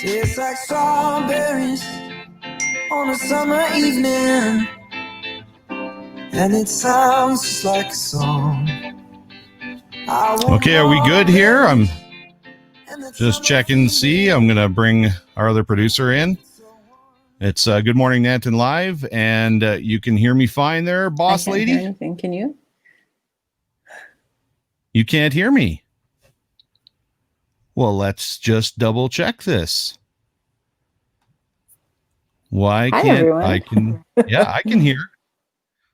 Tastes like strawberries on a summer evening, and it sounds just like a song. Okay, are we good here? I'm just checking to see. I'm going to bring our other producer in. It's Good Morning Nanton Live, and you can hear me fine there, boss lady? I can't hear anything. Can you? You can't hear me. Well, let's just double check this. Why Hi, can't everyone. I can I can hear.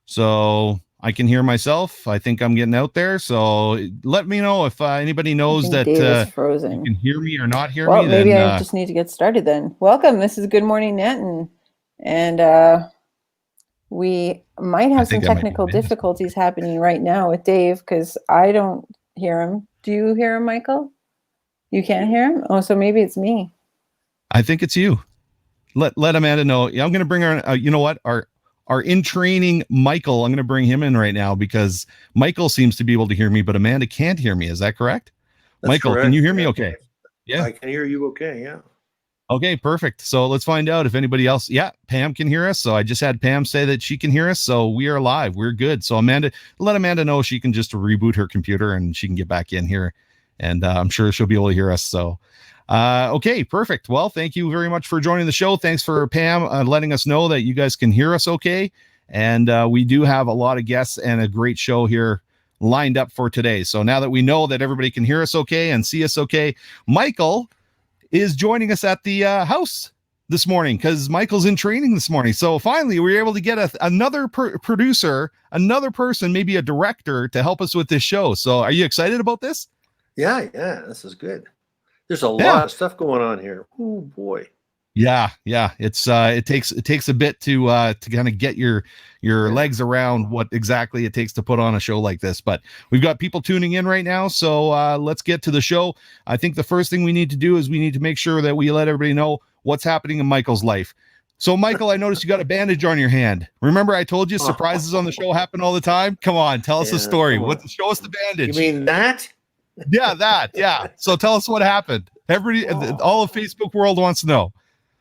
So I can hear myself. I think I'm getting out there. So let me know if anybody knows that Dave is frozen. you can hear me or not hear well, me. Maybe then, I just need to get started then. Welcome. This is Good Morning Nanton. And we might have some technical difficulties happening right now with Dave because I don't hear him. Do you hear him, Michael? You can't hear him? Oh, so maybe it's me. I think it's you. Let Amanda know. Yeah, I'm going to bring her. You know what? Our in training Michael. I'm going to bring him in right now because Michael seems to be able to hear me, but Amanda can't hear me. Is that correct? That's Michael, correct. Can you hear me? Okay. Yeah, I can hear you. Okay. Yeah. Okay, perfect. So let's find out if anybody else. Yeah, Pam can hear us. So I just had Pam say that she can hear us. So we are live. We're good. So Amanda, let Amanda know she can just reboot her computer and she can get back in here. And I'm sure she'll be able to hear us. So, okay, perfect. Well, thank you very much for joining the show. Thanks for Pam letting us know that you guys can hear us okay. And we do have a lot of guests and a great show here lined up for today. So now that we know that everybody can hear us okay and see us okay, Michael is joining us at the house this morning because Michael's in training this morning. So finally, we were able to get another producer, another person, maybe a director to help us with this show. So are you excited about this? Yeah, this is good. There's a lot of stuff going on here. Oh boy. Yeah. It's it takes a bit to kind of get your legs around what exactly it takes to put on a show like this. But we've got people tuning in right now, so let's get to the show. I think the first thing we need to do is we need to make sure that we let everybody know what's happening in Michael's life. So, Michael, I noticed you got a bandage on your hand. Remember, I told you surprises on the show happen all the time. Come on, tell us a story. Show us the bandage. You mean that? Yeah, that. Yeah. So tell us what happened. Everybody, all of Facebook world wants to know.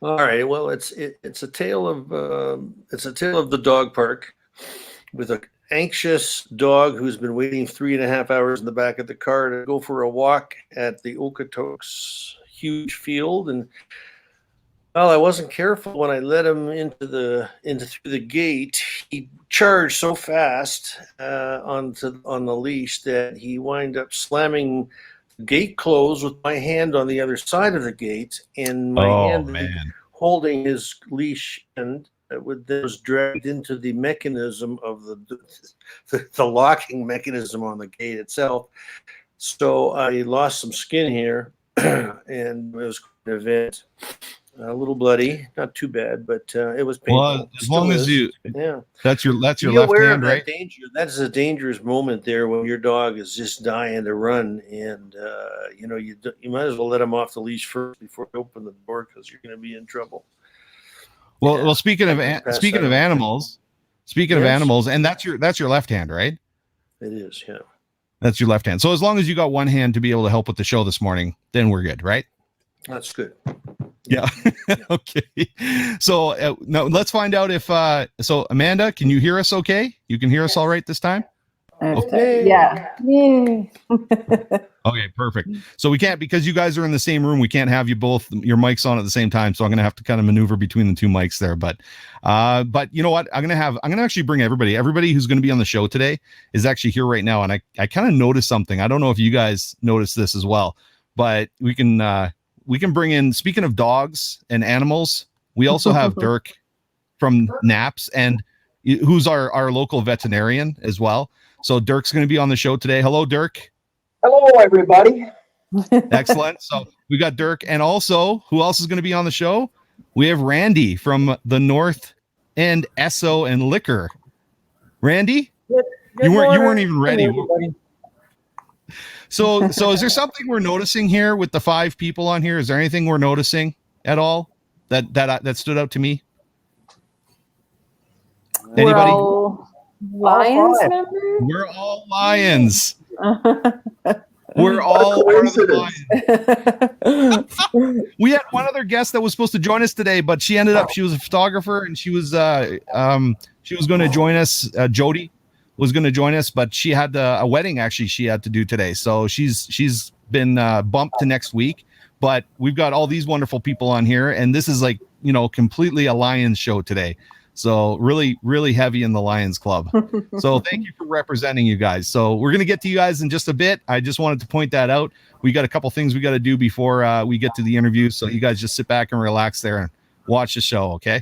All right. Well, it's a tale of the dog park with an anxious dog who's been waiting 3.5 hours in the back of the car to go for a walk at the Okotoks huge field. And well, I wasn't careful when I let him through the gate. He charged so fast on the leash that he wound up slamming the gate closed with my hand on the other side of the gate, and my hand holding his leash, and that was dragged into the mechanism of the locking mechanism on the gate itself. So I lost some skin here, and it was an event. A little bloody, not too bad, but it was painful. Well, as long as that's your left hand, right? Danger. That is a dangerous moment there when your dog is just dying to run, and you might as well let him off the leash first before you open the door because you're going to be in trouble. Well, speaking of animals, and that's your left hand, right? It is, yeah. That's your left hand. So as long as you got one hand to be able to help with the show this morning, then we're good, right? That's good. Yeah. Okay. So now let's find out if so Amanda, can you hear us okay? You can hear us all right this time? Okay. Yeah. Yay. Okay, perfect. So we can't, because you guys are in the same room, we can't have you both your mics on at the same time. So I'm gonna have to kind of maneuver between the two mics there. But you know what? I'm gonna actually bring everybody who's gonna be on the show today is actually here right now. And I kind of noticed something. I don't know if you guys noticed this as well, but we can bring in, speaking of dogs and animals, we also have Dirk from Naps, and who's our local veterinarian as well. So Dirk's going to be on the show today. Hello, Dirk. Hello, everybody. Excellent. So we got Dirk, and also who else is going to be on the show? We have Randy from the North End Esso and Liquor. Randy, you weren't even ready. So is there something we're noticing here with the 5 people on here? Is there anything we're noticing at all that stood out to me? Anybody? We're all Lions members? We're all Lions. We're all part of the Coincidence. Lions. We had one other guest that was supposed to join us today, but she ended up, she was a photographer and she was going to join us. Jody was going to join us, but she had a wedding actually she had to do today. So she's been bumped to next week, but we've got all these wonderful people on here. And this is like, completely a Lions show today. So really, really heavy in the Lions Club. So thank you for representing you guys. So we're going to get to you guys in just a bit. I just wanted to point that out. We got a couple things we got to do before we get to the interview. So you guys just sit back and relax there and watch the show. Okay.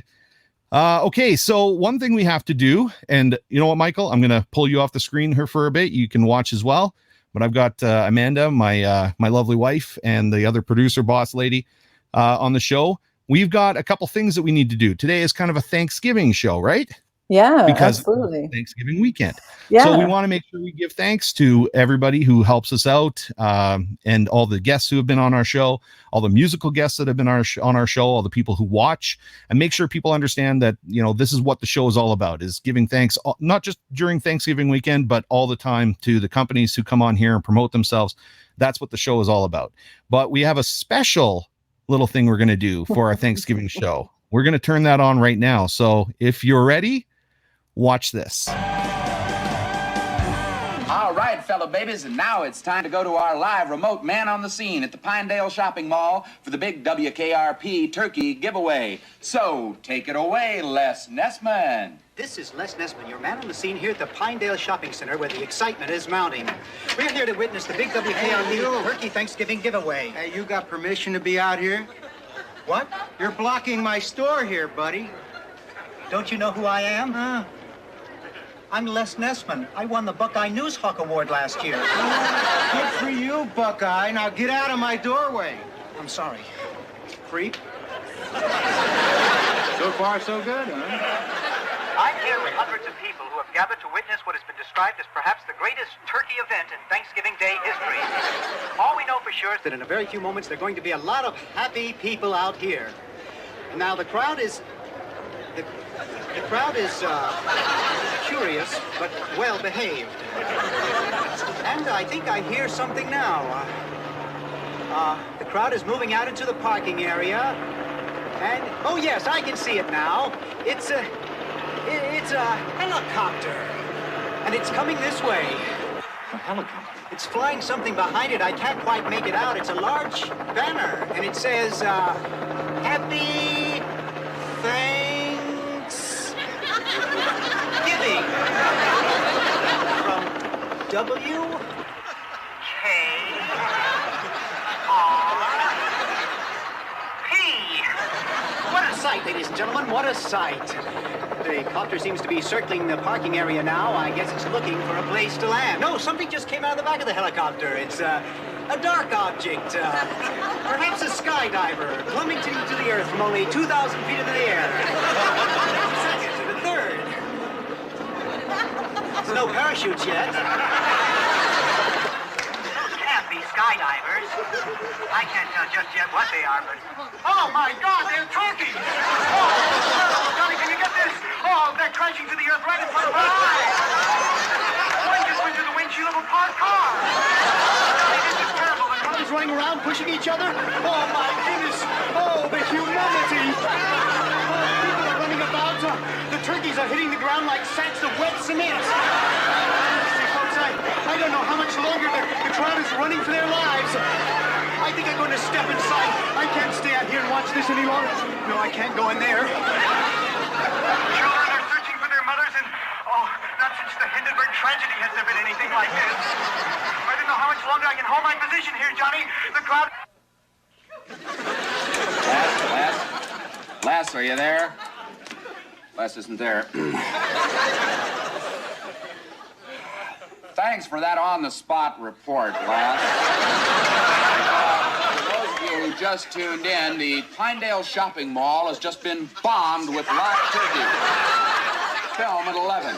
Okay. So one thing we have to do, and you know what, Michael, I'm going to pull you off the screen here for a bit. You can watch as well, but I've got Amanda, my lovely wife, and the other producer boss lady on the show. We've got a couple things that we need to do. Today is kind of a Thanksgiving show, right? Yeah, because absolutely. Thanksgiving weekend. Yeah. So we want to make sure we give thanks to everybody who helps us out, and all the guests who have been on our show, all the musical guests that have been on our show, all the people who watch, and make sure people understand that, this is what the show is all about, is giving thanks, not just during Thanksgiving weekend, but all the time to the companies who come on here and promote themselves. That's what the show is all about. But we have a special little thing we're going to do for our Thanksgiving show. We're going to turn that on right now. So if you're ready, watch this. All right, fellow babies, and now it's time to go to our live remote man on the scene at the Pinedale Shopping Mall for the big WKRP turkey giveaway. So take it away, Les Nessman. This is Les Nessman, your man on the scene here at the Pinedale Shopping Center where the excitement is mounting. We're here to witness the big WKRP Turkey Thanksgiving giveaway. Hey, you got permission to be out here? What? You're blocking my store here, buddy. Don't you know who I am? I'm Les Nessman. I won the Buckeye News Hawk Award last year. Good for you, Buckeye. Now get out of my doorway. I'm sorry. Creep. So far, so good, huh? I'm here with hundreds of people who have gathered to witness what has been described as perhaps the greatest turkey event in Thanksgiving Day history. All we know for sure is That in a very few moments, there are going to be a lot of happy people out here. Now, the crowd is curious, but well behaved. And I think I hear something now. The crowd is moving out into the parking area. And, oh yes, I can see it now. It's a helicopter. And it's coming this way. A helicopter? It's flying something behind it. I can't quite make it out. It's a large banner. And it says, Happy Thanksgiving. From W. What a sight, ladies and gentlemen, what a sight. The copter seems to be circling the parking area now. I guess it's looking for a place to land. No, something just came out of the back of the helicopter. It's a dark object, perhaps a skydiver plummeting to the earth from only 2,000 feet into the air. Second to the third. There's no parachutes yet. can't be skydivers. I can't tell just yet what they are, but... Oh, my God, they're turkeys! Oh, Johnny, can you get this? Oh, they're crashing to the earth right in front of our eyes! One just went through the windshield of a parked car! Johnny, this is terrible. The Cars running around, pushing each other. Oh, my goodness! Oh, the humanity! Oh, people are running about. The turkeys are hitting the ground like sacks of wet cement. I don't know how much longer the crowd is running for their lives. I think I'm going to step inside. I can't stay out here and watch this any longer. No, I can't go in there. Children are searching for their mothers, and not since the Hindenburg tragedy has there been anything like this. I don't know how much longer I can hold my position here, Johnny. The crowd... Les, are you there? Les isn't there. Thanks for that on-the-spot report, Les. For those of you who just tuned in, the Pinedale Shopping Mall has just been bombed with live turkey. Film at 11.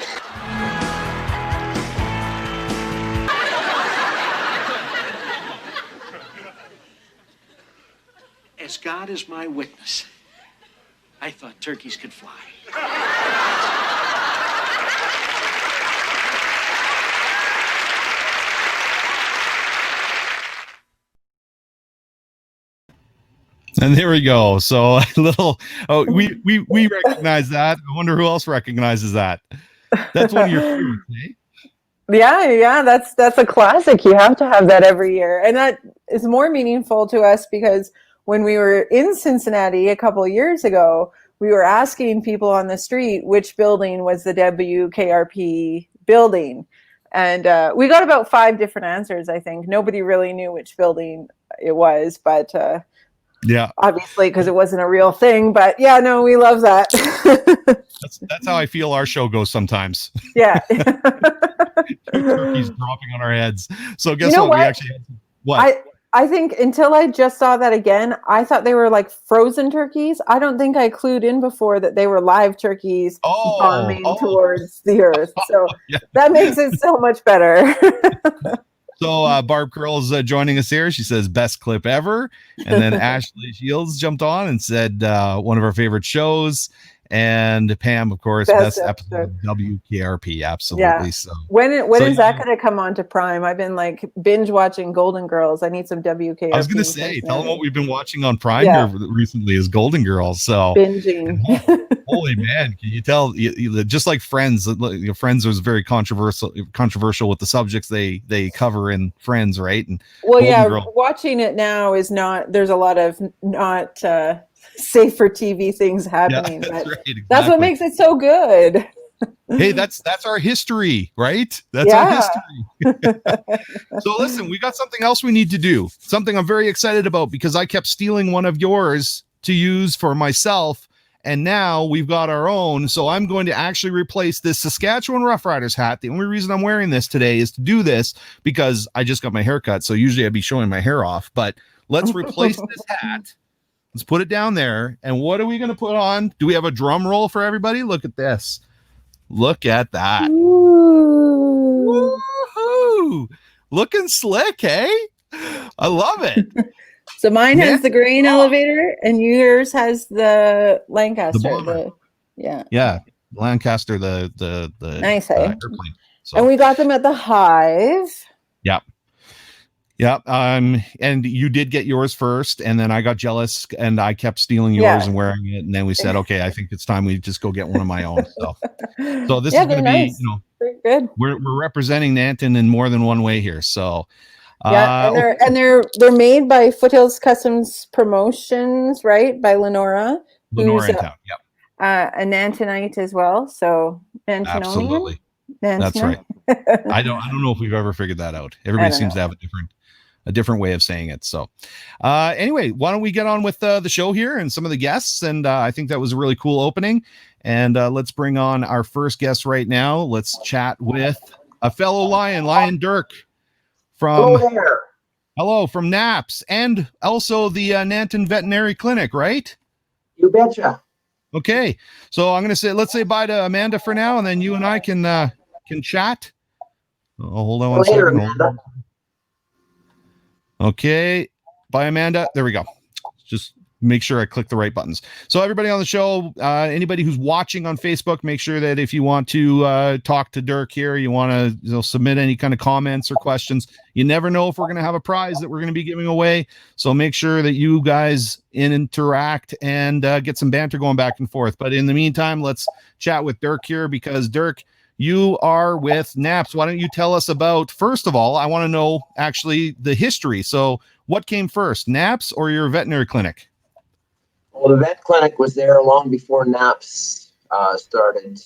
As God is my witness, I thought turkeys could fly. And there we go. So a little, we recognize that. I wonder who else recognizes that. That's one of your favorites, eh? Yeah, that's a classic. You have to have that every year. And that is more meaningful to us because when we were in Cincinnati a couple of years ago, we were asking people on the street which building was the WKRP building. And we got about 5 different answers, I think. Nobody really knew which building it was, but yeah, obviously because it wasn't a real thing. But yeah, no, we love that. that's how I feel our show goes sometimes. Yeah. Turkeys dropping on our heads. So guess what? We actually had what? I think until I just saw that again, I thought they were like frozen turkeys. I don't think I clued in before that they were live turkeys bombing towards the earth. So that makes it so much better. So Barb Curl's joining us here. She says best clip ever. And then Ashley Shields jumped on and said one of our favorite shows. And Pam, of course, best episode of WKRP. Absolutely. Yeah. So when is that going to come on to Prime? I've been like binge watching Golden Girls. I need some WKRP. I was going to say, tell them what we've been watching on Prime here recently is Golden Girls. So binging. Holy man, can you tell? Just like Friends, Friends was very controversial with the subjects they cover in Friends, right? And watching it now is not. There's a lot of not. Safe for TV things happening. Yeah, that's right, exactly. That's what makes it so good. Hey, that's our history, right? That's our history. So listen, we got something else we need to do. Something I'm very excited about because I kept stealing one of yours to use for myself. And now we've got our own. So I'm going to actually replace this Saskatchewan Roughriders hat. The only reason I'm wearing this today is to do this because I just got my hair cut. So usually I'd be showing my hair off, but let's replace this hat. Let's put it down there. And what are we going to put on? Do we have a drum roll for everybody? Look at this. Look at that. Ooh. Woo-hoo. Looking slick, hey? I love it. So mine has the grain elevator and yours has the Lancaster. Yeah. Lancaster, the nice, airplane. So. And we got them at the Hive. Yeah. Yeah. And you did get yours first, and then I got jealous and I kept stealing yours and wearing it. And then we said, okay, I think it's time we just go get one of my own. So this is going to be, good. We're representing Nanton in more than one way here. So they're made by Foothills Customs Promotions, right? By Lenora in town. Yep. A Nantonite as well. So Nantonian. Absolutely. That's right. I don't know if we've ever figured that out. Everybody seems to have a different way of saying it. So anyway, why don't we get on with the show here and some of the guests? And I think that was a really cool opening. And let's bring on our first guest right now. Let's chat with a fellow Lion Dirk from NAPS and also the Nanton Veterinary Clinic, right? You betcha. Okay. So I'm going to let's say bye to Amanda for now, and then you and I can chat. Hold on one second. Amanda. Okay. Bye, Amanda. There we go. Just make sure I click the right buttons. So everybody on the show, anybody who's watching on Facebook, make sure that if you want to talk to Dirk here, you want to submit any kind of comments or questions. You never know if we're going to have a prize that we're going to be giving away. So make sure that you guys interact and get some banter going back and forth. But in the meantime, let's chat with Dirk here because Dirk, you are with NAPS. Why don't you tell us about, first of all, I want to know actually the history. So what came first, NAPS or your veterinary clinic? Well, the vet clinic was there long before NAPS started.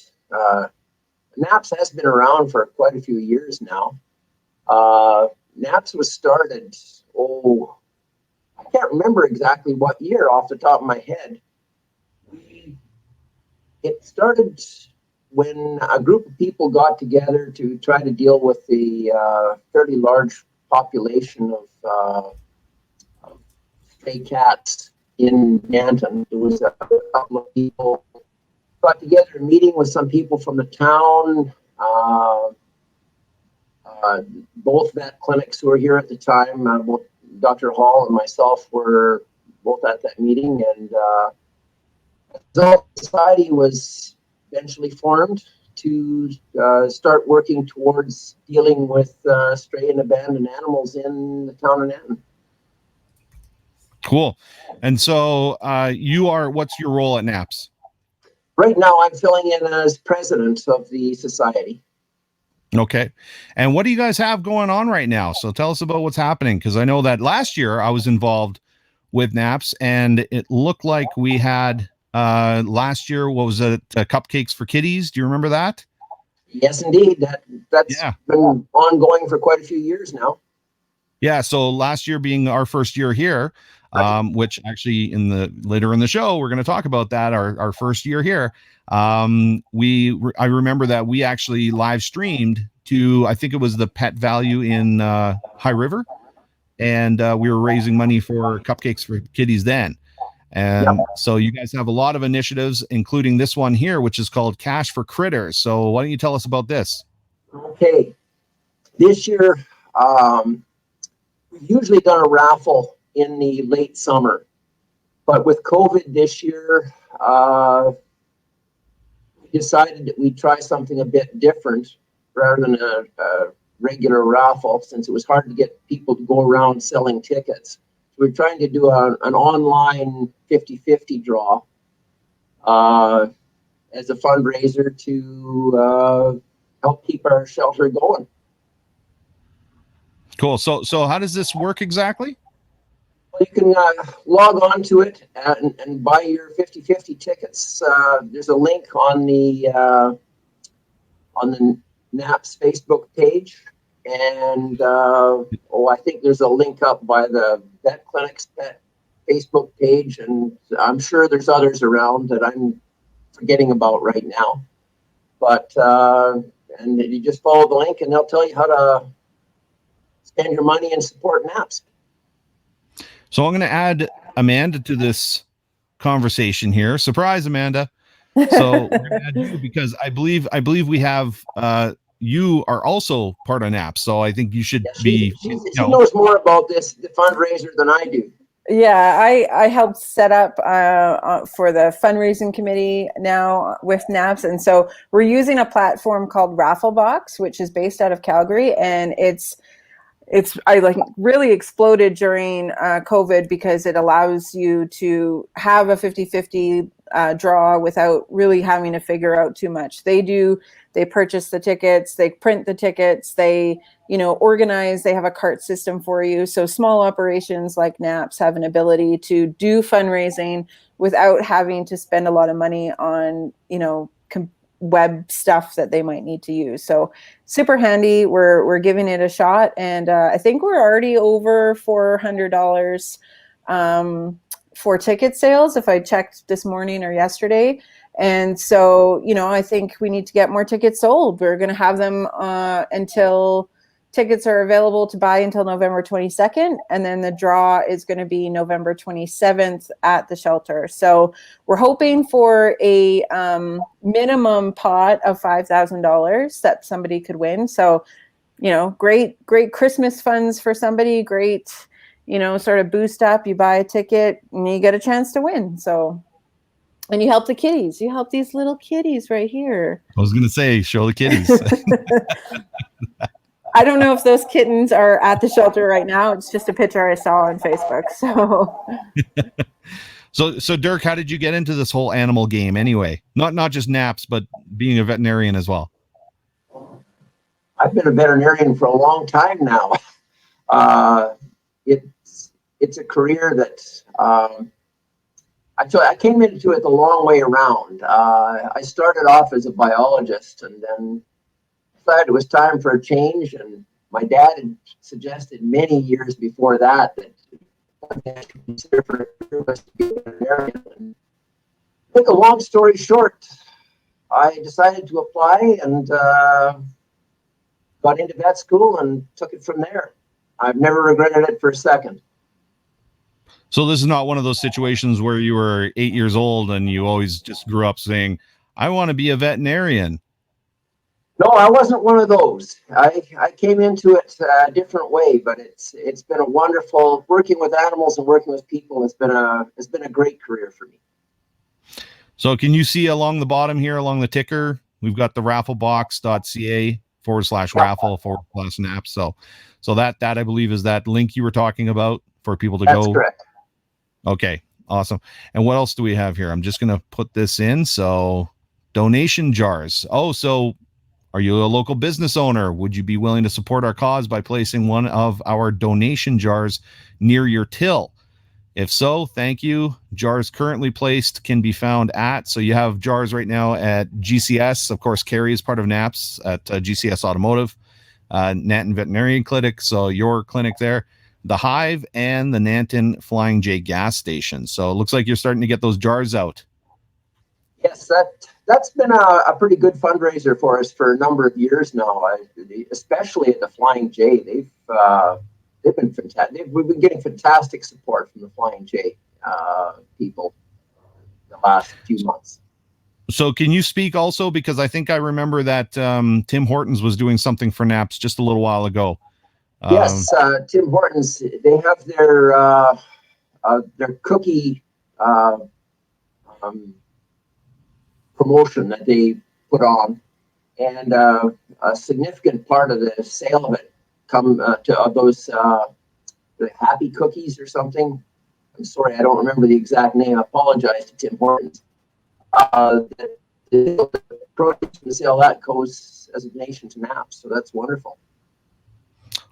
NAPS has been around for quite a few years now. NAPS was started, I can't remember exactly what year off the top of my head. It started when a group of people got together to try to deal with the fairly large population of stray cats in Nanton. There was a couple of people got together, meeting with some people from the town. Both vet clinics who were here at the time, both Dr. Hall and myself were both at that meeting, and the society was eventually formed to start working towards dealing with stray and abandoned animals in the town of Nanton. Cool. And so what's your role at NAPS? Right now, I'm filling in as president of the society. Okay. And what do you guys have going on right now? So tell us about what's happening, because I know that last year I was involved with NAPS, and it looked like we had last year, what was it, cupcakes for kitties? Do you remember that? Yes, indeed. That's been ongoing for quite a few years now. Yeah. So last year being our first year here, which actually later in the show, we're going to talk about that, our first year here. I remember that we actually live streamed to, I think it was the Pet Value in High River. And we were raising money for cupcakes for kitties then. And so you guys have a lot of initiatives, including this one here, which is called Cash for Critters. So why don't you tell us about this? Okay. This year, we've usually done a raffle in the late summer. But with COVID this year, we decided that we'd try something a bit different rather than a regular raffle, since it was hard to get people to go around selling tickets. So we're trying to do an online 50-50 draw as a fundraiser to help keep our shelter going. Cool. So how does this work exactly? Well, you can log on to it and buy your 50-50 tickets. There's a link on the NAPS Facebook page. And I think there's a link up by the Vet Clinic's Pet Facebook page, and I'm sure there's others around that I'm forgetting about right now. But and you just follow the link, and they'll tell you how to spend your money and support NAPS. So I'm going to add Amanda to this conversation here. Surprise, Amanda. So we're going to add you because I believe we have. You are also part of NAPS, so I think you should be. She knows more about this fundraiser than I do. Yeah, I helped set up for the fundraising committee now with NAPS, and so we're using a platform called Rafflebox, which is based out of Calgary, and it's really exploded during COVID because it allows you to have a 50-50 draw without really having to figure out too much. They purchase the tickets, they print the tickets, they organize, they have a cart system for you. So small operations like NAPS have an ability to do fundraising without having to spend a lot of money on, web stuff that they might need to use. So super handy. We're giving it a shot. And I think we're already over $400 for ticket sales, if I checked this morning or yesterday. And so, I think we need to get more tickets sold. We're going to have them until tickets are available to buy until November 22nd. And then the draw is going to be November 27th at the shelter. So we're hoping for a minimum pot of $5,000 that somebody could win. So, great Christmas funds for somebody, great, sort of boost up. You buy a ticket and you get a chance to win. So, and you help the kitties. You help these little kitties right here. I was going to say, show the kitties. I don't know if those kittens are at the shelter right now. It's just a picture I saw on Facebook. So Dirk, how did you get into this whole animal game anyway? Not just NAPS, but being a veterinarian as well. I've been a veterinarian for a long time now. It's a career that I came into it the long way around. I started off as a biologist and then decided it was time for a change. And my dad had suggested many years before that I should consider for a career was to be a veterinarian. And to make a long story short, I decided to apply and got into vet school and took it from there. I've never regretted it for a second. So this is not one of those situations where you were 8 years old and you always just grew up saying, I want to be a veterinarian. No, I wasn't one of those. I came into it a different way, but it's been a wonderful working with animals and working with people. It's been a great career for me. So can you see along the bottom here, along the ticker, we've got the rafflebox.ca/raffle/NAPS. So that I believe is that link you were talking about for people to That's go. Correct. Okay, awesome. And what else do we have here? I'm just going to put this in. So donation jars. Oh, so are you a local business owner? Would you be willing to support our cause by placing one of our donation jars near your till? If so, thank you. Jars currently placed can be found at, so you have jars right now at GCS. Of course, Carrie is part of NAPS at GCS Automotive, Nanton Veterinarian Clinic, so your clinic there, the Hive, and the Nanton Flying J gas station. So it looks like you're starting to get those jars out. Yes, that's been a pretty good fundraiser for us for a number of years now. Especially at the Flying J, they've been fantastic. We've been getting fantastic support from the Flying J people the last few months. So can you speak also, because I think I remember that Tim Hortons was doing something for NAPS just a little while ago. Yes, Tim Hortons, they have their cookie promotion that they put on, and a significant part of the sale of it come to those the Happy Cookies or something. I'm sorry, I don't remember the exact name. I apologize to Tim Hortons. The proceeds from the sale of that goes as a donation to NAPS, so that's wonderful.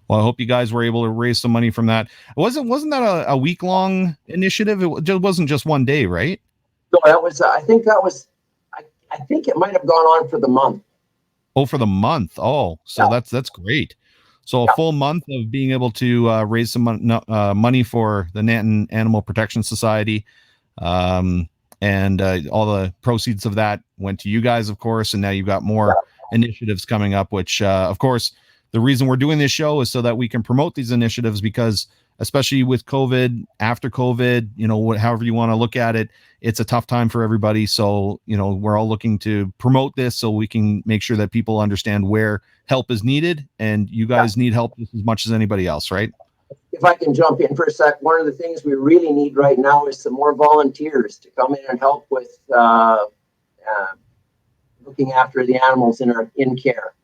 Well, I hope you guys were able to raise some money from that. Wasn't that a week-long initiative? It wasn't just one day, right? No, that was. I think it might have gone on for the month. Oh, for the month. Oh, so yeah. That's great. So a full month of being able to raise some money for the Nanton Animal Protection Society. And all the proceeds of that went to you guys, of course. And now you've got more initiatives coming up, which, of course, the reason we're doing this show is so that we can promote these initiatives, because especially with COVID, after COVID, however you want to look at it, it's a tough time for everybody. So, we're all looking to promote this so we can make sure that people understand where help is needed, and you guys need help just as much as anybody else, right? If I can jump in for a sec, one of the things we really need right now is some more volunteers to come in and help with looking after the animals in care.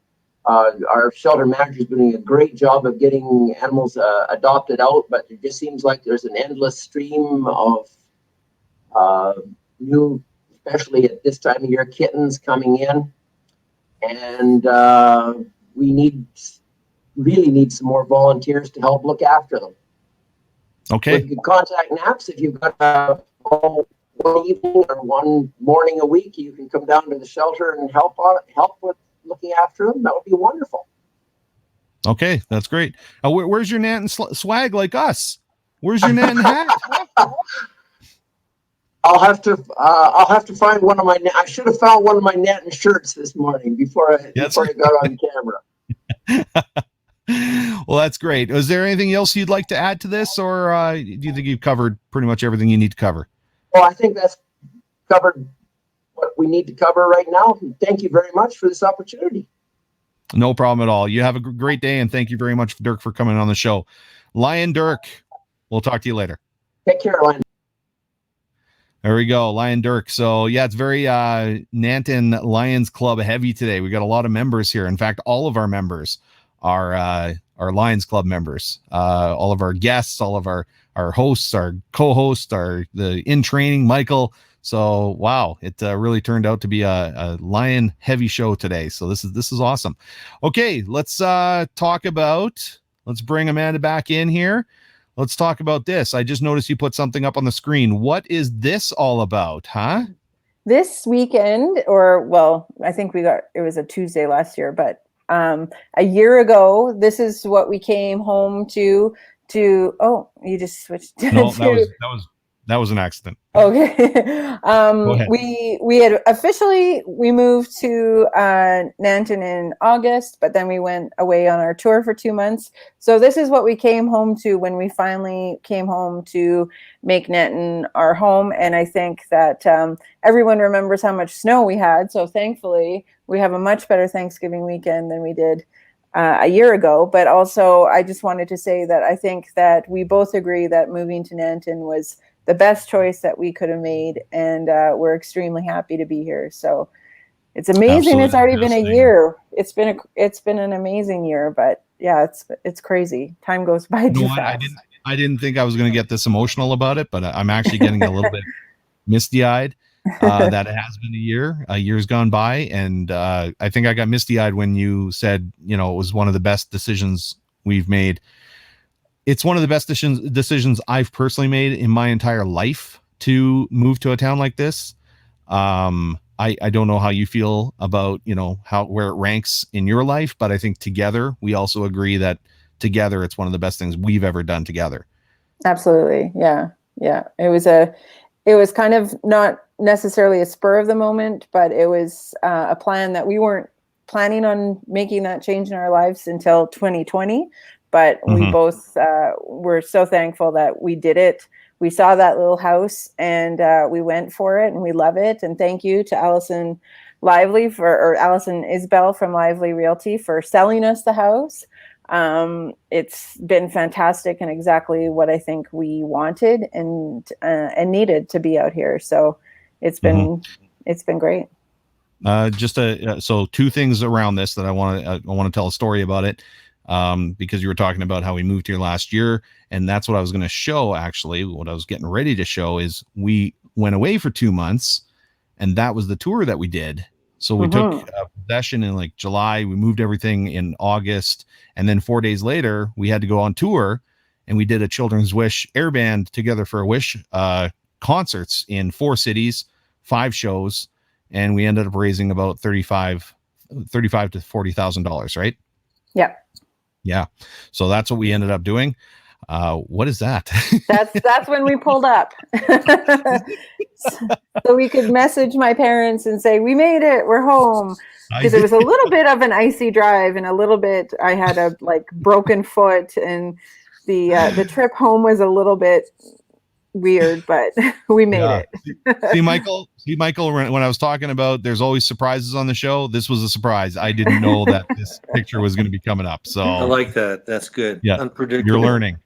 Our shelter manager is doing a great job of getting animals adopted out, but it just seems like there's an endless stream of new, especially at this time of year, kittens coming in, and we really need some more volunteers to help look after them. Okay. So you can contact NAPS if you've got one evening or one morning a week. You can come down to the shelter and help with looking after them. That would be wonderful. Okay, that's great. Where's your Nanton swag like us? Where's your Nanton hat? I'll have to find one of my. I should have found one of my Nanton shirts this morning before I got on camera. Well, that's great. Is there anything else you'd like to add to this, or do you think you've covered pretty much everything you need to cover? Well, I think that's covered what we need to cover right now. Thank you very much for this opportunity. No problem at all. You have a great day, and thank you very much, Dirk, for coming on the show. Lion Dirk, we'll talk to you later. Take care, Lion. There we go, Lion Dirk. So yeah, it's very Nanton Lions Club heavy today. We got a lot of members here. In fact, all of our members are Lions Club members. All of our guests, all of our hosts, our co-hosts, the in training, Michael. So wow, it really turned out to be a lion heavy show today. So this is awesome. Okay, let's bring Amanda back in here. Let's talk about this. I just noticed you put something up on the screen. What is this all about, huh? This weekend, I think it was a Tuesday last year, but a year ago, this is what we came home to. Oh, you just switched. No, that was an accident. Okay. Go ahead. We moved to Nanton in August, but then we went away on our tour for 2 months. So this is what we came home to when we finally came home to make Nanton our home. And I think that everyone remembers how much snow we had. So thankfully, we have a much better Thanksgiving weekend than we did a year ago. But also, I just wanted to say that I think that we both agree that moving to Nanton was the best choice that we could have made, and we're extremely happy to be here. So it's amazing. Absolutely. It's already been a year. It's been an amazing year, but yeah, it's crazy. Time goes by too fast. I didn't think I was going to get this emotional about it, but I'm actually getting a little bit misty-eyed. That it has been a year's gone by, and I think I got misty-eyed when you said, it was one of the best decisions we've made. It's one of the best decisions I've personally made in my entire life to move to a town like this. I don't know how you feel about, where it ranks in your life, but I think together we also agree that together it's one of the best things we've ever done together. Absolutely. Yeah. Yeah. It was kind of not necessarily a spur of the moment, but it was a plan that we weren't planning on making that change in our lives until 2020. But we both were so thankful that we did it. We saw that little house and we went for it and we love it. And thank you to Allison Isbell from Lively Realty for selling us the house. It's been fantastic and exactly what I think we wanted and needed to be out here. So it's been great. So two things around this that I want to tell a story about it. Because you were talking about how we moved here last year, and that's what I was going to show. Actually, what I was getting ready to show is we went away for 2 months, and that was the tour that we did. So we took possession in like July. We moved everything in August, and then 4 days later, we had to go on tour, and we did a Children's Wish Air Band Together for a Wish concerts in 4 cities, 5 shows, and we ended up raising about $35,000 to $40,000, right? Yeah. Yeah. So that's what we ended up doing. What is that? That's when we pulled up. So we could message my parents and say, we made it, we're home. Because it was a little bit of an icy drive and a little bit, I had a broken foot and the trip home was a little bit weird, but we made it. See, Michael, when I was talking about there's always surprises on the show, this was a surprise. I didn't know that this picture was going to be coming up. So I like that. That's good. Yeah. Unpredictable. You're learning.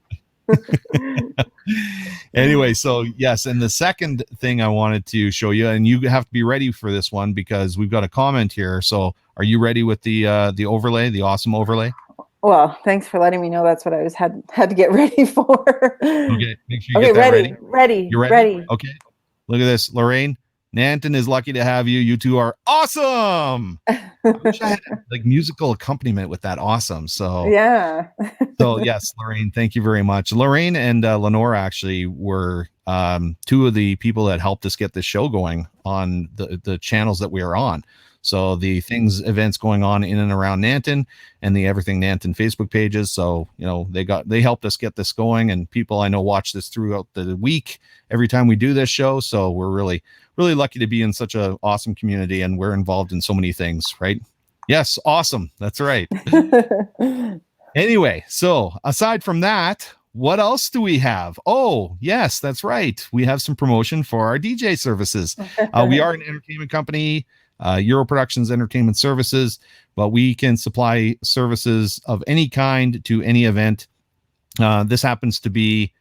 Anyway, so yes, and the second thing I wanted to show you, and you have to be ready for this one because we've got a comment here. So are you ready with the overlay, the awesome overlay? Well, thanks for letting me know. That's what I had to get ready for. Okay, make sure you get that ready. You're ready? Okay. Look at this, Lorraine. Nanton is lucky to have you. You two are awesome. I wish I had musical accompaniment with that awesome. So yeah. So yes, Lorraine, thank you very much. Lorraine and Lenore actually were 2 of the people that helped us get this show going on the channels that we are on. So the events going on in and around Nanton and the Everything Nanton Facebook pages. So, they helped us get this going, and people I know watch this throughout the week every time we do this show. So we're really, really lucky to be in such an awesome community, and we're involved in so many things, right? Yes. Awesome. That's right. Anyway, so aside from that, what else do we have? Oh, yes, that's right. We have some promotion for our DJ services. We are an entertainment company, Euro Productions Entertainment Services, but we can supply services of any kind to any event. This happens to be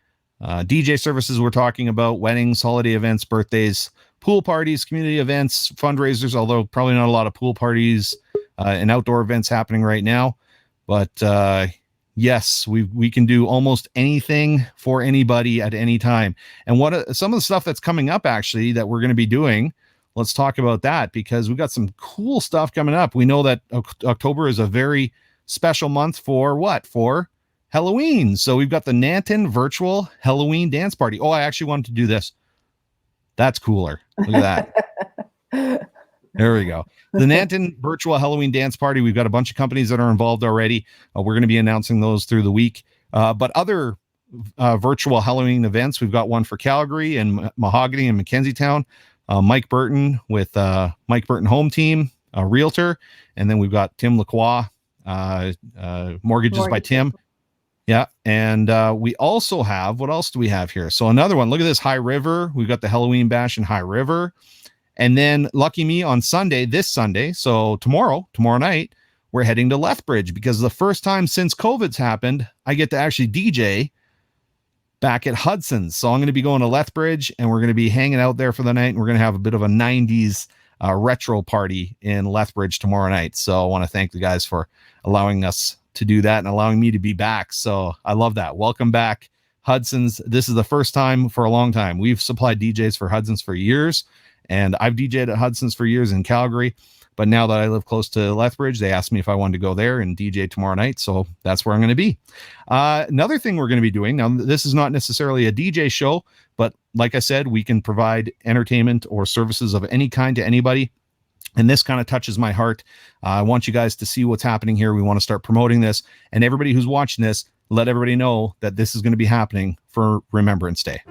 DJ services we're talking about: weddings, holiday events, birthdays, pool parties, community events, fundraisers, although probably not a lot of pool parties and outdoor events happening right now. But yes, we can do almost anything for anybody at any time. And some of the stuff that's coming up actually that we're going to be doing, let's talk about that, because we've got some cool stuff coming up. We know that October is a very special month for Halloween. So we've got the Nanton virtual Halloween dance party. Oh, I actually wanted to do this. That's cooler. Look at that. There we go. The Nanton virtual Halloween dance party. We've got a bunch of companies that are involved already. We're going to be announcing those through the week. But other virtual Halloween events, we've got one for Calgary and Mahogany and Mackenzie Town. Mike Burton with Mike Burton Home Team, a realtor. And then we've got Tim Lacroix, Mortgages by Tim. Yeah. And we also have, what else do we have here? So another one, look at this, High River. We've got the Halloween Bash in High River. And then lucky me on this Sunday. So tomorrow night, we're heading to Lethbridge, because the first time since COVID's happened, I get to actually DJ back at Hudson's. So I'm going to be going to Lethbridge, and we're going to be hanging out there for the night, and we're going to have a bit of a 90s retro party in Lethbridge tomorrow night. So I want to thank the guys for allowing us to do that and allowing me to be back. So I love that. Welcome back, Hudson's. This is the first time for a long time. We've supplied DJs for Hudson's for years, and I've DJed at Hudson's for years in Calgary. But now that I live close to Lethbridge, they asked me if I wanted to go there and DJ tomorrow night. So that's where I'm going to be. Another thing we're going to be doing, now this is not necessarily a DJ show, but like I said, we can provide entertainment or services of any kind to anybody. And this kind of touches my heart. I want you guys to see what's happening here. We want to start promoting this. And everybody who's watching this, let everybody know that this is going to be happening for Remembrance Day.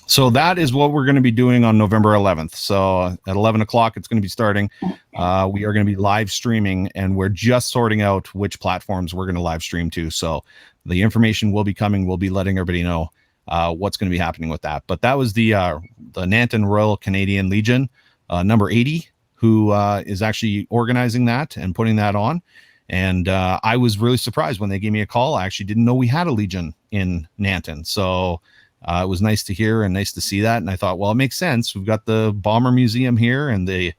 So that is what we're going to be doing on November 11th. So at 11 o'clock, it's going to be starting. We are going to be live streaming, and we're just sorting out which platforms we're going to live stream to. So the information will be coming. We'll be letting everybody know what's going to be happening with that. But that was the Nanton Royal Canadian Legion, number 80, who is actually organizing that and putting that on. And I was really surprised when they gave me a call. I actually didn't know we had a Legion in Nanton. So it was nice to hear and nice to see that. And I thought, well, it makes sense. We've got the Bomber Museum here and the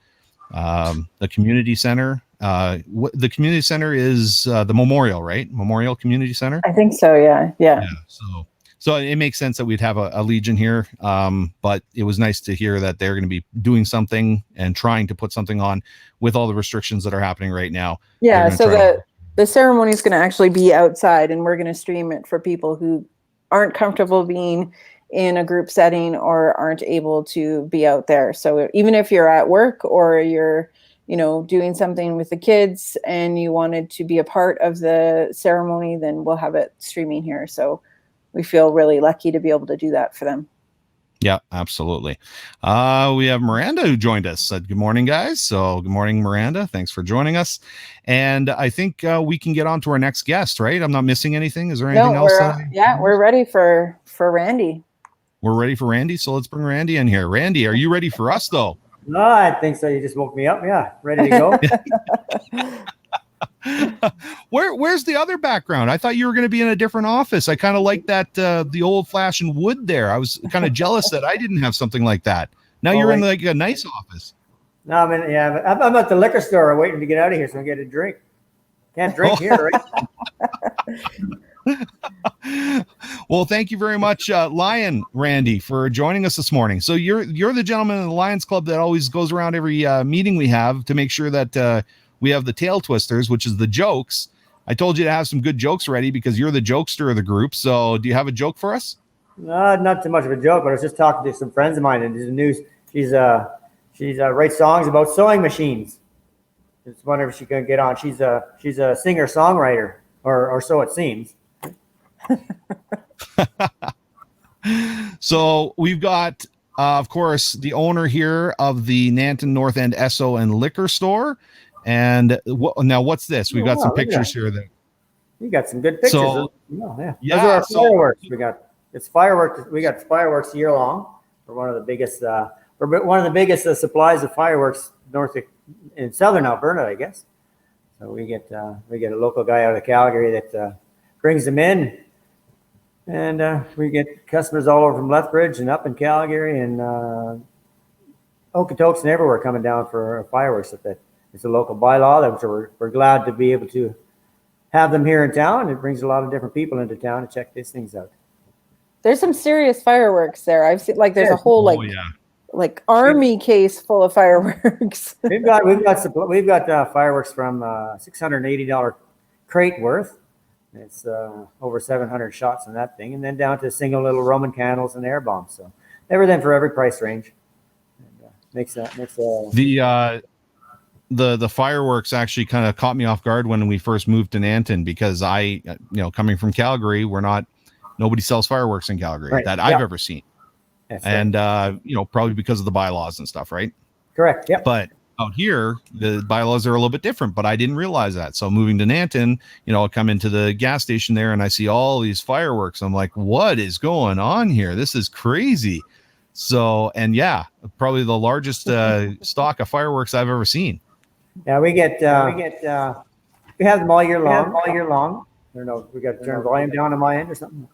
community center. The community center is the Memorial, right? Memorial Community Center. I think so. Yeah. So it makes sense that we'd have a Legion here. But it was nice to hear that they're going to be doing something and trying to put something on with all the restrictions that are happening right now. Yeah. So the ceremony is going to actually be outside, and we're going to stream it for people who aren't comfortable being in a group setting or aren't able to be out there. So even if you're at work or you're, doing something with the kids and you wanted to be a part of the ceremony, then we'll have it streaming here. So we feel really lucky to be able to do that for them. Yeah, absolutely. We have Miranda who joined us. Good morning, guys. So good morning, Miranda. Thanks for joining us. And I think we can get on to our next guest, right? I'm not missing anything. Is there anything else? We're ready for Randy. We're ready for Randy. So let's bring Randy in here. Randy, are you ready for us though? No, I think so. You just woke me up. Yeah. Ready to go. Where's the other background? I thought you were going to be in a different office. I kind of like that the old fashioned wood there. I was kind of jealous that I didn't have something like that. Now you're in like a nice office. No, I mean, yeah, but I'm at the liquor store waiting to get out of here so I can get a drink. Can't drink here, right? Well, thank you very much, Lion Randy, for joining us this morning. So you're the gentleman in the Lions Club that always goes around every meeting we have to make sure that we have the tail twisters, which is the jokes. I told you to have some good jokes ready because you're the jokester of the group. So do you have a joke for us? Not too much of a joke, but I was just talking to some friends of mine, and there's a news. She's writes songs about sewing machines. Just wonder if she can get on. She's a singer songwriter, or so it seems. So we've got, of course, the owner here of the Nanton North End Esso and Liquor Store. And now what's this? We've got some pictures here. You got some good pictures. So, yeah. Those are our fireworks. It's fireworks. We got fireworks year long. We're one of the biggest. We're one of the biggest supplies of fireworks in southern Alberta, I guess. So we get a local guy out of Calgary that brings them in, and we get customers all over from Lethbridge and up in Calgary and Okotoks and everywhere coming down for fireworks. It's a local bylaw, so we're glad to be able to have them here in town. It brings a lot of different people into town to check these things out. There's some serious fireworks there. I've seen there's a whole like army case full of fireworks. we've got fireworks from $680 crate worth. It's over 700 shots on that thing, and then down to single little Roman candles and air bombs. So everything for every price range. And, the fireworks actually kind of caught me off guard when we first moved to Nanton, because I, coming from Calgary, nobody sells fireworks in Calgary that I've ever seen. That's and, probably because of the bylaws and stuff, right? Correct. Yeah. But out here, the bylaws are a little bit different, but I didn't realize that. So moving to Nanton, I come into the gas station there and I see all these fireworks. I'm like, what is going on here? This is crazy. So, and yeah, probably the largest stock of fireworks I've ever seen. Yeah, we have them all year long. I don't know, we got to turn volume down on my end or something.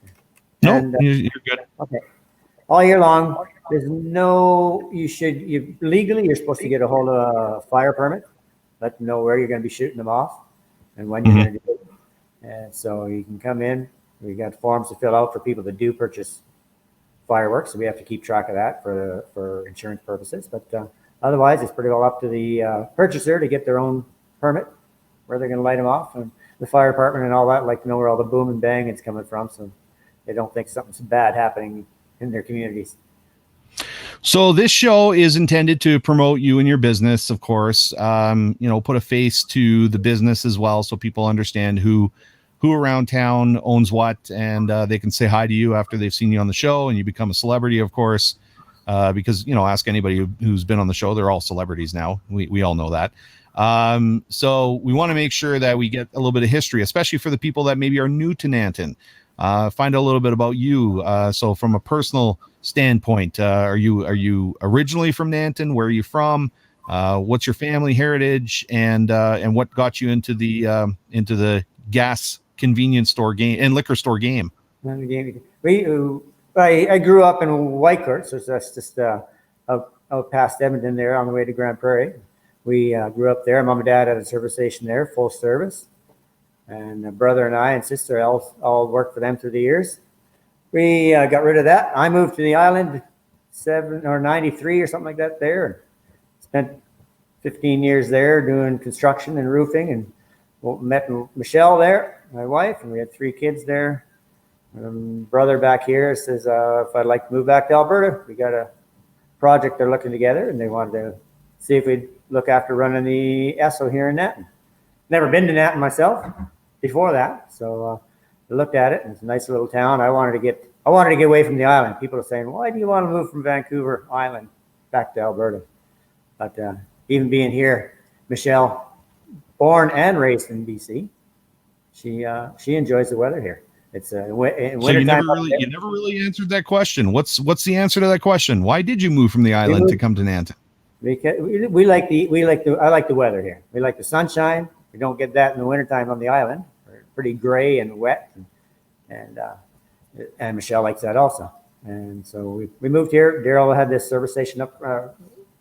No, And, you're good. Okay. All year long. There's legally, you're supposed to get a hold of a fire permit, let them know where you're going to be shooting them off and when you're going to do it. And so you can come in. We got forms to fill out for people that do purchase fireworks. So we have to keep track of that for insurance purposes. But otherwise, it's pretty well up to the purchaser to get their own permit where they're going to light them off. And the fire department and all that like to know where all the boom and bang is coming from, so they don't think something's bad happening in their communities. So this show is intended to promote you and your business, of course, put a face to the business as well, so people understand who around town owns what, and they can say hi to you after they've seen you on the show and you become a celebrity, of course, because, ask anybody who's been on the show. They're all celebrities now. We all know that. So we want to make sure that we get a little bit of history, especially for the people that maybe are new to Nanton. Find out a little bit about you. So from a personal standpoint, are you originally from Nanton? Where are you from? What's your family heritage, and what got you into the gas convenience store game and liquor store game? I grew up in Whitecourt, so that's just out past Edmonton there on the way to Grand Prairie. We grew up there. Mom and dad had a service station there, full service. And a brother and I and sister all worked for them through the years. We got rid of that. I moved to the island 93 or something like that there. And spent 15 years there doing construction and roofing, and met Michelle there, my wife, and we had 3 kids there. Brother back here says if I'd like to move back to Alberta. We got a project they're looking together, and they wanted to see if we'd look after running the ESO here in Nanton. Never been to Nanton myself before that, so I looked at it, and it's a nice little town. I wanted to get away from the island. People are saying, "Why do you want to move from Vancouver Island back to Alberta?" But even being here, Michelle, born and raised in BC, she enjoys the weather here. It's winter so you time. never really answered that question. What's the answer to that question? Why did you move from the island to come to Nanton? Because I like the weather here. We like the sunshine. We don't get that in the wintertime on the island. We're pretty gray and wet, and Michelle likes that also. And so we moved here. Daryl had this service station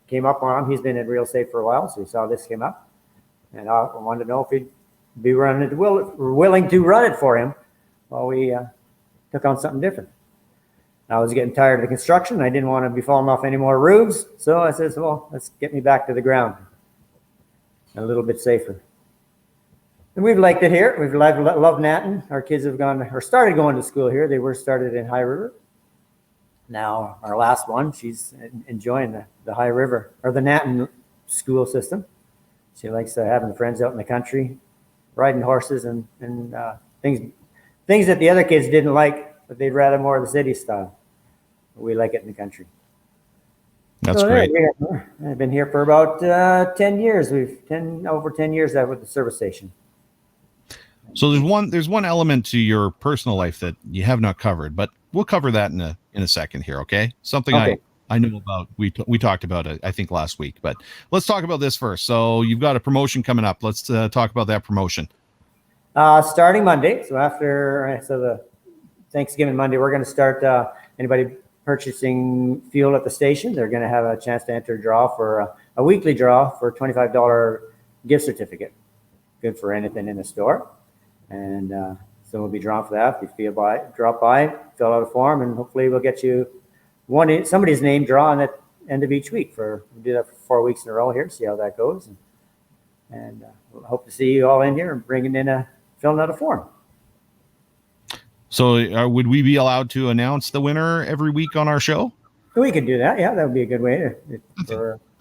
came up on him. He's been in real estate for a while, so we saw this came up, and I wanted to know if he'd be willing to run it for him while we took on something different. I was getting tired of the construction. I didn't want to be falling off any more roofs. So I said, well, let's get me back to the ground. A little bit safer. And we've liked it here. We've loved Nanton. Our kids have started going to school here. They were started in High River. Now our last one, she's enjoying the High River or the Nanton school system. She likes having friends out in the country, riding horses and things that the other kids didn't like, but they'd rather more of the city style. We like it in the country. That's great. I've been here for about 10 years. Over 10 years with the service station. So there's one element to your personal life that you have not covered, but we'll cover that in a second here. Okay. Something okay. I know about. We talked about it, I think, last week, but let's talk about this first. So you've got a promotion coming up. Let's talk about that promotion. Starting Monday. So after the Thanksgiving Monday, we're going to start anybody purchasing fuel at the station. They're going to have a chance to enter a draw for a weekly draw for a $25 gift certificate. Good for anything in the store. And so we'll be drawn for that. If you drop by, fill out a form, and hopefully we'll get you somebody's name drawn at the end of each week. We'll do that for 4 weeks in a row here, see how that goes. And we'll hope to see you all in here and filling out a form. So would we be allowed to announce the winner every week on our show? We could do that. Yeah, that would be a good way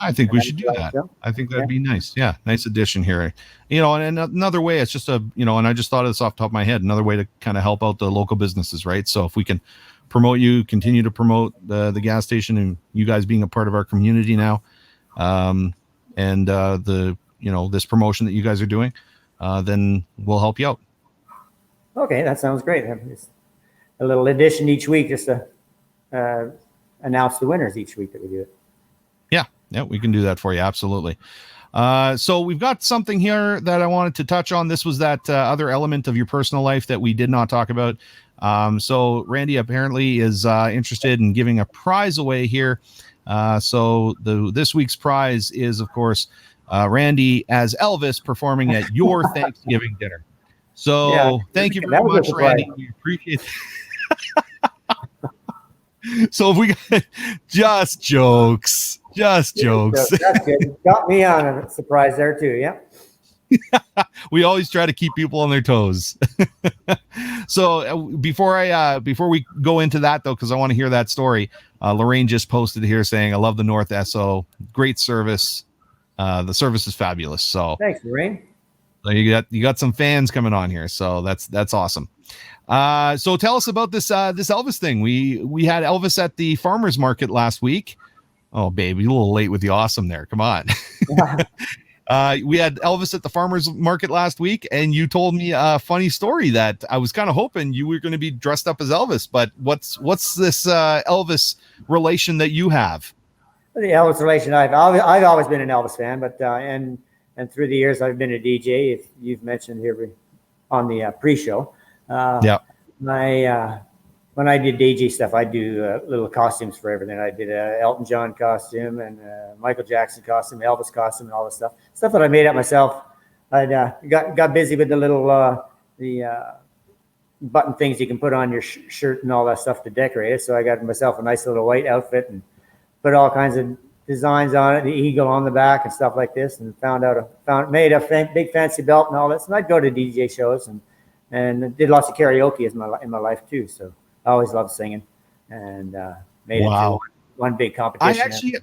I think we should do that. I think that'd be nice. Yeah. Nice addition here. And another way, it's just and I just thought of this off the top of my head, another way to kind of help out the local businesses, right? So if we can promote you, continue to promote the gas station and you guys being a part of our community now, and this promotion that you guys are doing, then we'll help you out. Okay, that sounds great. Just a little addition each week, just to announce the winners each week that we do it. Yeah, we can do that for you. Absolutely. So we've got something here that I wanted to touch on. This was that other element of your personal life that we did not talk about. So Randy apparently is interested in giving a prize away here. So this week's prize is, of course, Randy as Elvis performing at your Thanksgiving dinner. So Yeah, thank you that very was a much, surprise. Randy. We appreciate it. So if we got just jokes. Just jokes. That's good. Got me on a surprise there too. Yeah. We always try to keep people on their toes. So before we go into that though, because I want to hear that story, Lorraine just posted here saying, "I love the North SO. Great service. The service is fabulous." So Thanks, Lorraine. so you got some fans coming on here. So that's awesome. So tell us about this Elvis thing. We had Elvis at the farmers market last week. Oh, baby, a little late with the awesome there. Come on. We had Elvis at the farmers market last week, and you told me a funny story that I was kind of hoping you were going to be dressed up as Elvis. But what's this Elvis relation that you have? The Elvis relation, I've always been an Elvis fan, but and through the years I've been a DJ. If you've mentioned here on the pre-show, when I did DJ stuff, I do little costumes for everything. I did a Elton John costume and a Michael Jackson costume, Elvis costume, and all this stuff that I made up myself. I got busy with the little the button things you can put on your shirt and all that stuff to decorate it. So I got myself a nice little white outfit and put all kinds of designs on it, the eagle on the back and stuff like this, and made a big fancy belt and all this. And I'd go to DJ shows and did lots of karaoke in my life too. So I always loved singing, and made it to one big competition.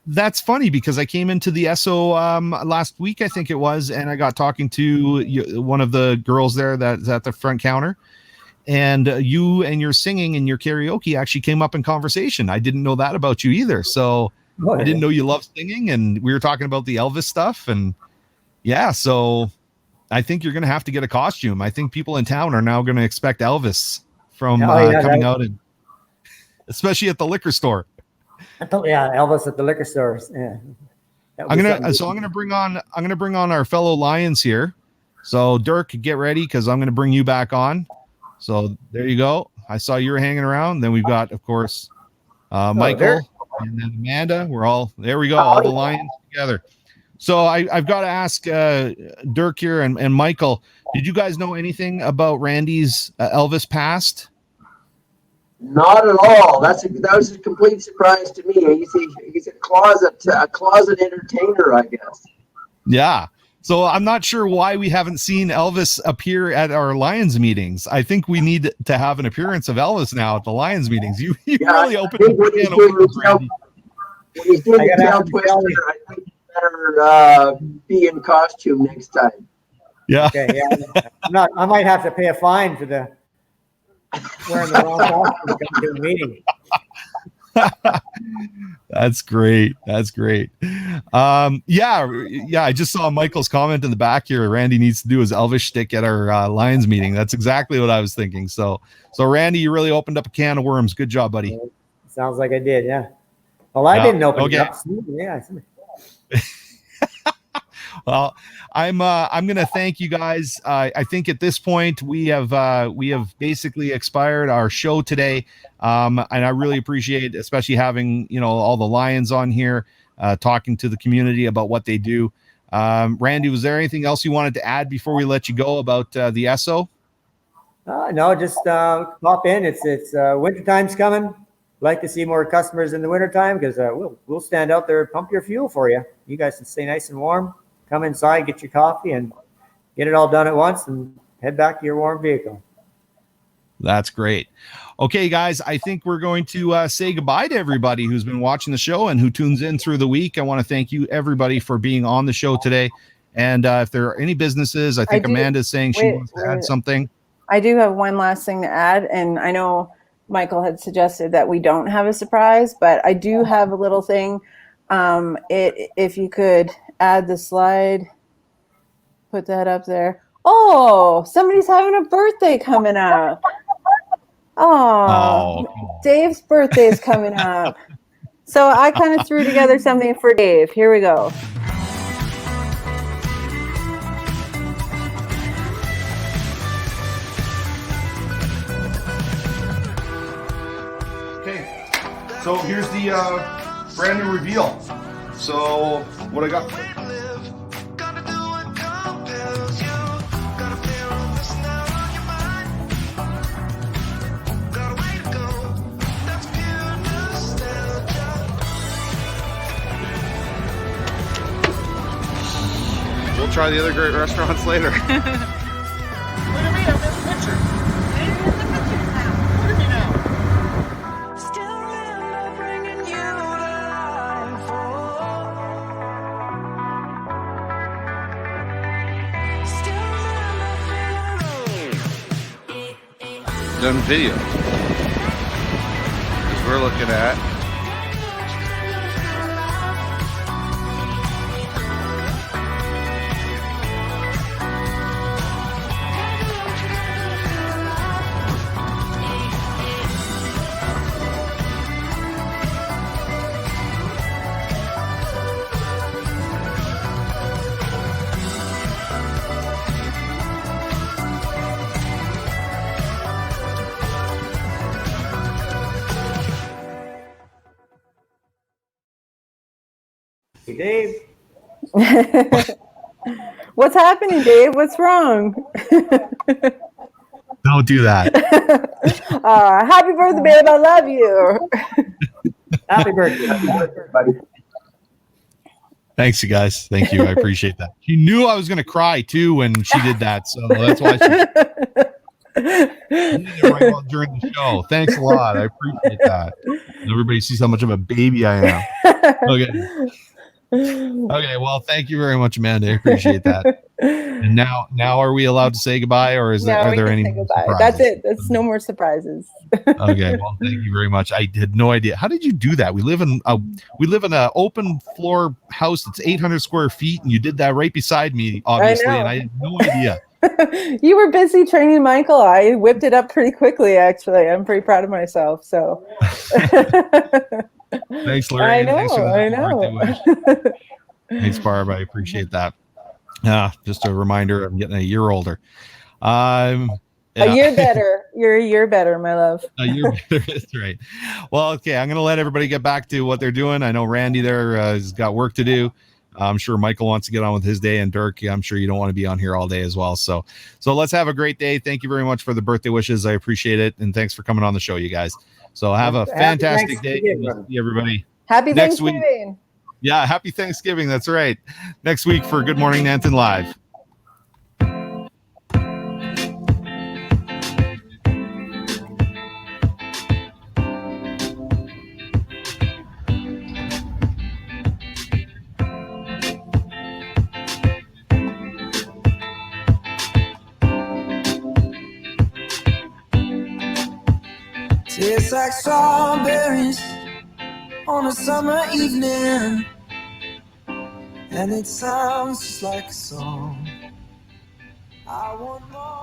That's funny because I came into the SO last week, I think it was, and I got talking to one of the girls there that's at the front counter, and you and your singing and your karaoke actually came up in conversation. I didn't know that about you either, so I didn't know you loved singing, and we were talking about the Elvis stuff, and so I think you're going to have to get a costume. I think people in town are now going to expect Elvis from coming out, and especially at the liquor store. Elvis at the liquor stores. Yeah, I'm gonna bring on our fellow Lions here. So Dirk, get ready because I'm gonna bring you back on. So there you go. I saw you were hanging around. Then we've got, of course, Michael and then Amanda. We're all there. We go, all the Lions together. So I've got to ask Dirk here and Michael. Did you guys know anything about Randy's Elvis past? Not at all. That was a complete surprise to me. He's a closet entertainer, I guess. Yeah. So I'm not sure why we haven't seen Elvis appear at our Lions meetings. I think we need to have an appearance of Elvis now at the Lions meetings. You really opened the can of worms, Randy. When he's doing the tail twister, I think you better be in costume next time. Yeah. Okay. Yeah. I might have to pay a fine for the wearing the wrong costume to come to the meeting. That's great. I just saw Michael's comment in the back here. Randy needs to do his Elvis shtick at our Lions meeting. That's exactly what I was thinking. So Randy, you really opened up a can of worms. Good job, buddy. Sounds like I did. Yeah. Well, I didn't open it up. Yeah. Well, I'm going to thank you guys. I think at this point we have basically expired our show today. And I really appreciate, especially having, all the Lions on here, talking to the community about what they do. Randy, was there anything else you wanted to add before we let you go about the SO? No, just pop in. It's wintertime's coming. Like to see more customers in the wintertime because we'll stand out there and pump your fuel for you. You guys can stay nice and warm. Come inside, get your coffee, and get it all done at once and head back to your warm vehicle. That's great. Okay, guys, I think we're going to say goodbye to everybody who's been watching the show and who tunes in through the week. I want to thank you, everybody, for being on the show today. And if there are any businesses, I think Amanda's saying she wants to add something. I do have one last thing to add, and I know Michael had suggested that we don't have a surprise, but I do have a little thing. If you could add the slide, put that up there. Oh, somebody's having a birthday coming up. Oh, Dave's birthday is coming up. So I kind of threw together something for Dave. Here we go. Okay, so here's the brand new reveal. So what I got. We'll try the other great restaurants later. Look at me, I'm in the picture. Look at me now. Done video. As we're looking at. Hey, Dave. What's happening, Dave? What's wrong? Don't do that. Happy birthday, babe. I love you. Happy birthday, buddy. Thanks, you guys. Thank you. I appreciate that. She knew I was going to cry too when she did that, so that's why she did it right during the show. Thanks a lot. I appreciate that. Everybody sees how much of a baby I am. Okay. Well, thank you very much, Amanda. I appreciate that. And now are we allowed to say goodbye, or are there any more surprises? That's it. That's no more surprises. Okay. Well, thank you very much. I had no idea. How did you do that? We live in an open floor house that's 800 square feet, and you did that right beside me, obviously, and I had no idea. You were busy training Michael. I whipped it up pretty quickly, actually. I'm pretty proud of myself. So. Thanks, Larry. I know. Thanks, Barb. I appreciate that. Just a reminder, I'm getting a year older. A year better. You're a year better, my love. A year better. That's right. Well, okay. I'm going to let everybody get back to what they're doing. I know Randy there has got work to do. I'm sure Michael wants to get on with his day, and Dirk, I'm sure you don't want to be on here all day as well. So let's have a great day. Thank you very much for the birthday wishes. I appreciate it. And thanks for coming on the show, you guys. So have a fantastic day. We'll see everybody. Happy next Thanksgiving. Week. Yeah, happy Thanksgiving. That's right. Next week for Good Morning Nanton Live. Tastes like strawberries on a summer evening, and it sounds just like a song. I want more.